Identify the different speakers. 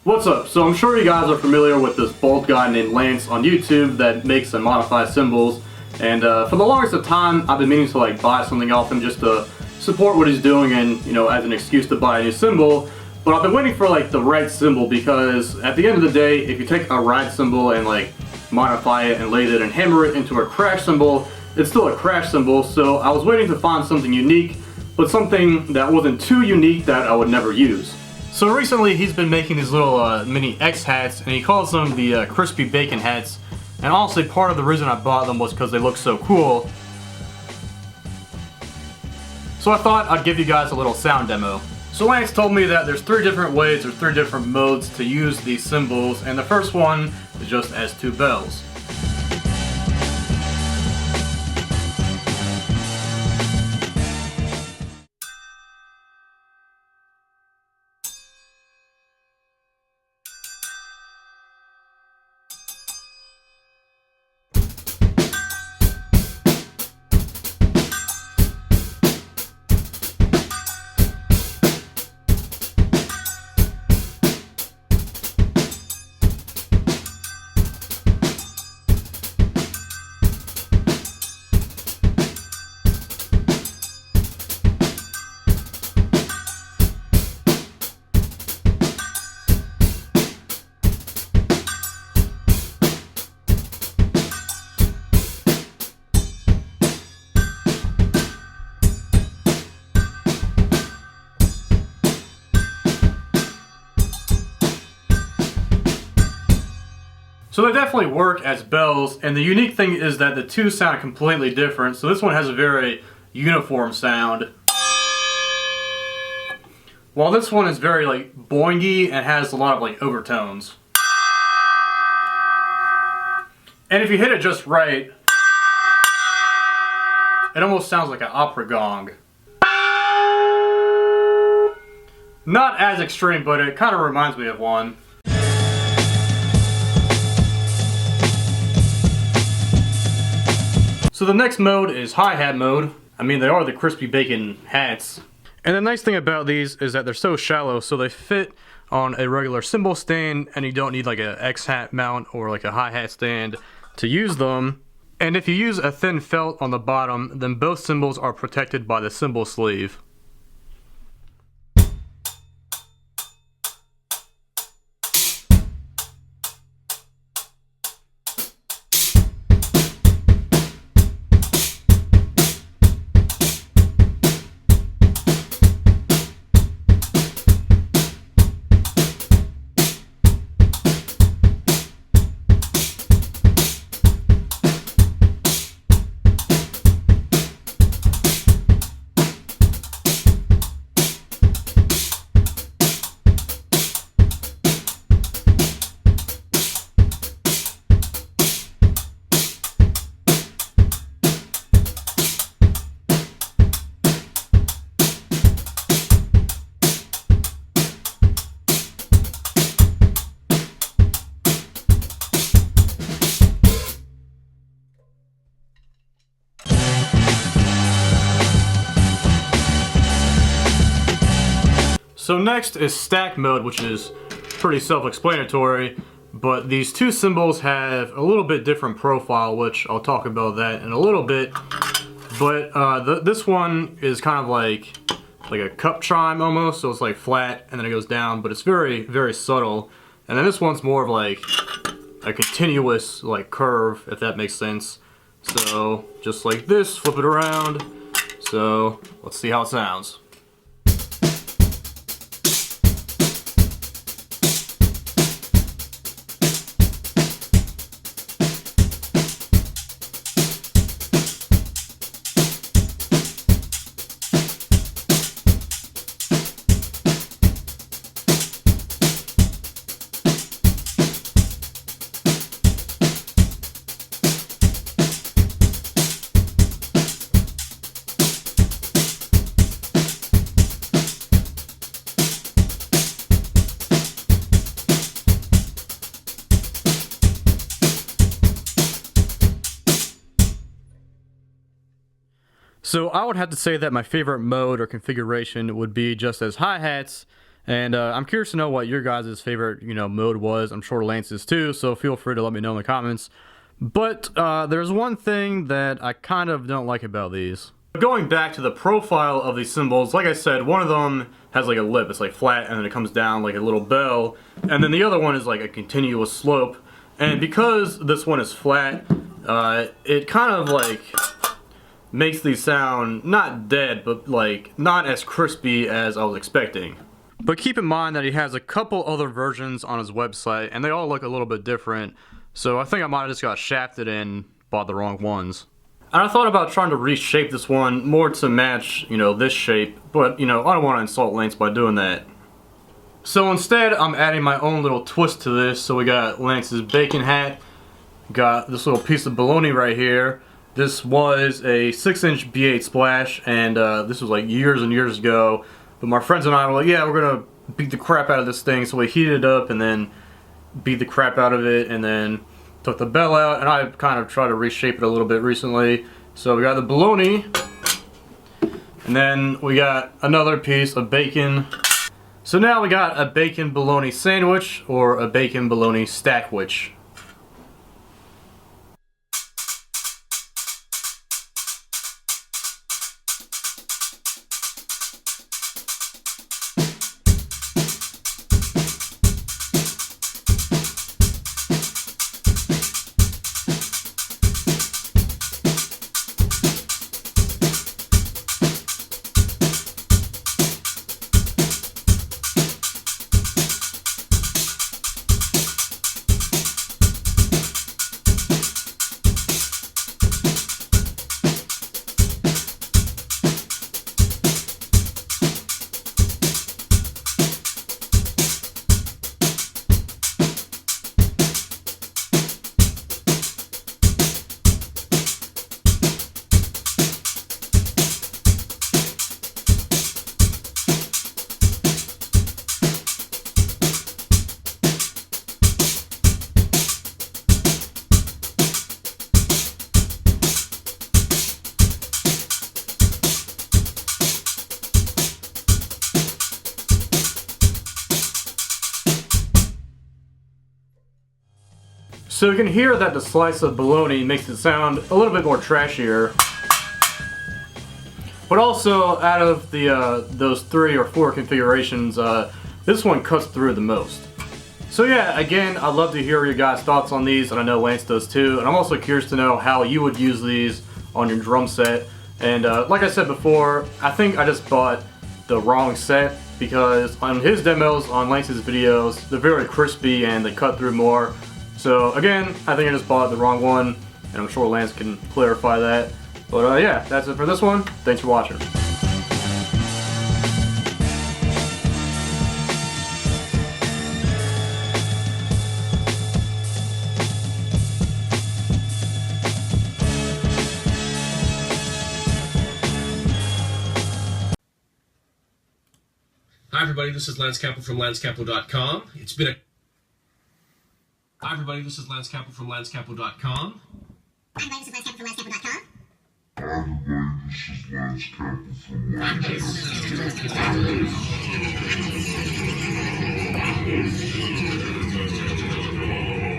Speaker 1: What's up? So I'm sure you guys are familiar with this bald guy named Lance on YouTube that makes and modifies cymbals, and for the longest of time I've been meaning to like buy something off him just to support what he's doing and, you know, as an excuse to buy a new cymbal. But I've been waiting for like the right cymbal, because at the end of the day, if you take a ride cymbal and like modify it and lathe it and hammer it into a crash cymbal, it's still a crash cymbal. So I was waiting to find something unique, but something that wasn't too unique that I would never use. So recently he's been making these little mini X hats, and he calls them the crispy bacon hats. And honestly, part of the reason I bought them was because they look so cool. So I thought I'd give you guys a little sound demo. So Lance told me that there's 3 different ways or 3 different modes to use these cymbals, and the first one is just as 2 bells. So they definitely work as bells, and the unique thing is that the 2 sound completely different. So this one has a very uniform sound, while this one is very like boingy and has a lot of like overtones. And if you hit it just right, it almost sounds like an opera gong. Not as extreme, but it kind of reminds me of one. So the next mode is hi-hat mode. I mean, they are the crispy bacon hats. And the nice thing about these is that they're so shallow, so they fit on a regular cymbal stand, and you don't need like a X-hat mount or like a hi-hat stand to use them. And if you use a thin felt on the bottom, then both cymbals are protected by the cymbal sleeve. So next is stack mode, which is pretty self-explanatory, but these 2 cymbals have a little bit different profile, which I'll talk about that in a little bit. But this one is kind of like a cup chime almost, so it's like flat and then it goes down, but it's very, very subtle. And then this one's more of like a continuous like curve, if that makes sense. So just like this, flip it around. So let's see how it sounds. So I would have to say that my favorite mode or configuration would be just as hi-hats, And I'm curious to know what your guys' favorite, mode was. I'm sure Lance's too, so feel free to let me know in the comments. But there's one thing that I kind of don't like about these. Going back to the profile of these cymbals, like I said, one of them has like a lip, it's like flat, and then it comes down like a little bell, and then the other one is like a continuous slope. And because this one is flat, it kind of like makes these sound not dead, but like not as crispy as I was expecting. But keep in mind that he has a couple other versions on his website, and they all look a little bit different. So I think I might have just got shafted and bought the wrong ones. And I thought about trying to reshape this one more to match, this shape, but, I don't want to insult Lance by doing that. So instead, I'm adding my own little twist to this. So we got Lance's bacon hat, got this little piece of bologna right here. This was a 6-inch B8 splash, and this was like years and years ago. But my friends and I were like, yeah, we're gonna beat the crap out of this thing. So we heated it up and then beat the crap out of it, and then took the bell out, and I kind of tried to reshape it a little bit recently. So we got the bologna, and then we got another piece of bacon. So now we got a bacon bologna sandwich, or a bacon bologna stackwich. So you can hear that the slice of bologna makes it sound a little bit more trashier. But also, out of the those 3 or 4 configurations, this one cuts through the most. So yeah, again, I'd love to hear your guys' thoughts on these, and I know Lance does too. And I'm also curious to know how you would use these on your drum set. And like I said before, I think I just bought the wrong set, because on his demos, on Lance's videos, they're very crispy and they cut through more. So again, I think I just bought the wrong one, and I'm sure Lance can clarify that. But yeah, that's it for this one. Thanks for watching.
Speaker 2: Hi everybody, this is Lance Capel from LanceCapel.com. Hi everybody, this is Lance Capel from LanceCapel.com.
Speaker 3: Hi everybody, this is Lance Capel from LanceCapel.com.
Speaker 4: Hi everybody, this is Lance Capel from LanceCapel.com.